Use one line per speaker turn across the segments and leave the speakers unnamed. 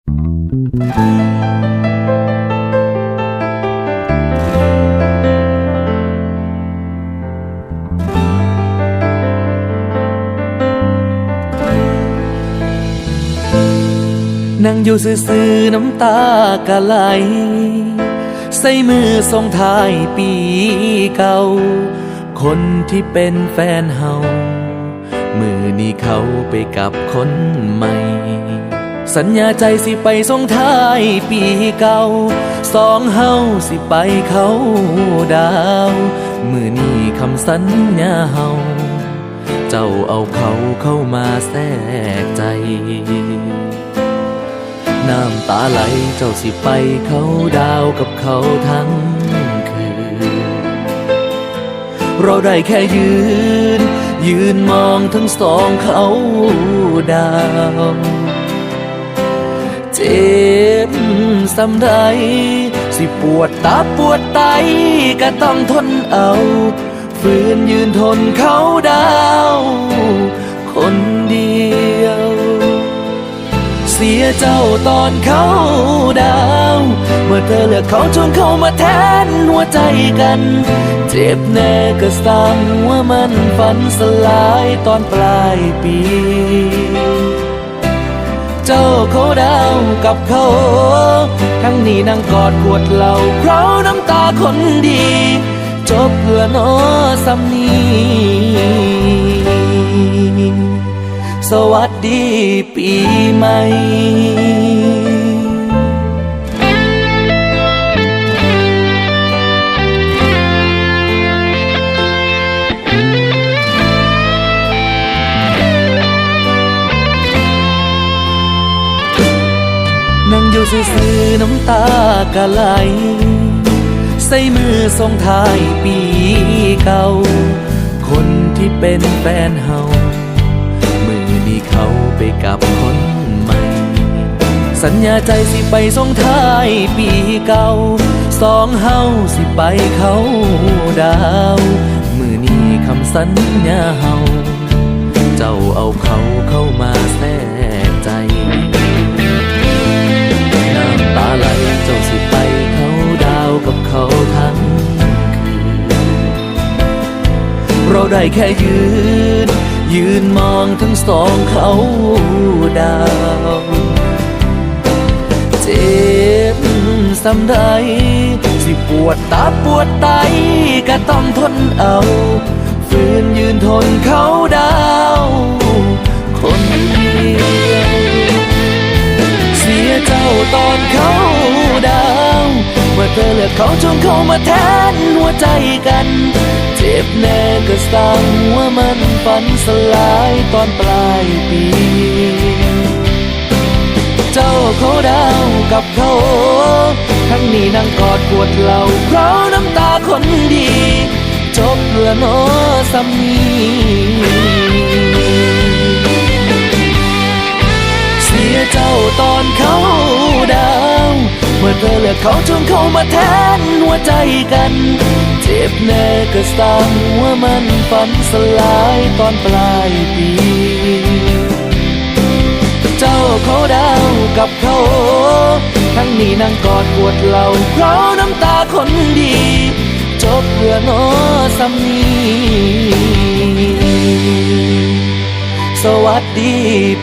นั่งอยู่ซื่อๆน้ำตากะไหลใส่มือส่งท้ายปีเก่าคนที่เป็นแฟนเฮามือนี้เขาไปกับคนใหม่สัญญาใจสิไปส่งท้ายปีเก่าสองเฮาสิไปเขาดาวมือนี้คำสัญญาเฮาเจ้าเอาเขาเข้ามาแทรกใจน้ำตาไหลเจ้าสิไปเขาดาวกับเขาทั้งคืนเราได้แค่ยืนมองทั้งสองเขาดาวเจ็บซ้ำใดสิปวดตาปวดไตก็ต้องทนเอาฝืนยืนทนเขาดาวคนเดียวเสียเจ้าตอนเขาดาวเมื่อเธอเลือกเขาจนเข้ามาแทนหัวใจกันเจ็บแน่ก็สั่งว่ามันฝันสลายตอนปลายปีเจ้าเขาดาวกับเขาทั้งนี้นั่งกอดขวดเหล้าเพราะน้ำตาคนดีจบเพื่อน้อซ้ำนี้สวัสดีปีใหม่นั่งอยู่ซื่อๆน้ำตากะไหลใส่มือส่งท้ายปีเก่าคนที่เป็นแฟนเฮามือนี้เขาไปกับคนใหม่สัญญาใจสิไปส่งท้ายปีเก่าสองเฮาสิไปเขาดาวมือนี้คำสัญญาเฮาเจ้าเอาเขาเข้ามาแทรกใจน้ำตาไหลเจ้าสิไปเขาดาวกับเขาทั้งคืนเราได้แค่ยืนมองทั้งสองเขาดาวเจ็บซ้ำใดสิปวดตาปวดไตก็ต้องทนเอาฝืนยืนทนเขาดาวคนเดียวเสียเจ้าตอนเขาดาวเมื่อเธอเลือกเขาจนเข้ามาแทนหัวใจกันเจ็บแน่ก็สั่งว่ามันฝันสลายตอนปลายปีเจ้าเขาดาวกับเขาทั้งนี้นั่งกอดขวดเหล้าเพราะน้ำตาคนดีจบเพื่อน้อซ้ำนี้เสียเจ้าตอนเขาดาวเมื่อเธอเลือกเขาจนเข้ามาแทนหัวใจกันเจ็บแน่ก็สั่งว่ามันฝันสลายตอนปลายปีเจ้าเขาดาวกับเขาทั้งนี้นั่งกอดขวดเหล้าเพราะน้ำตาคนดีจบเพื่อน้อซ้ำนี้สวัสดี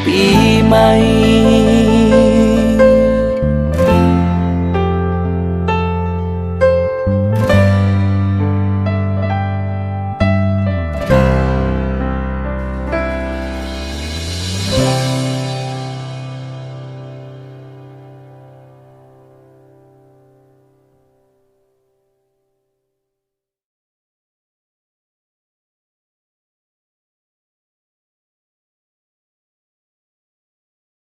ปีใหม่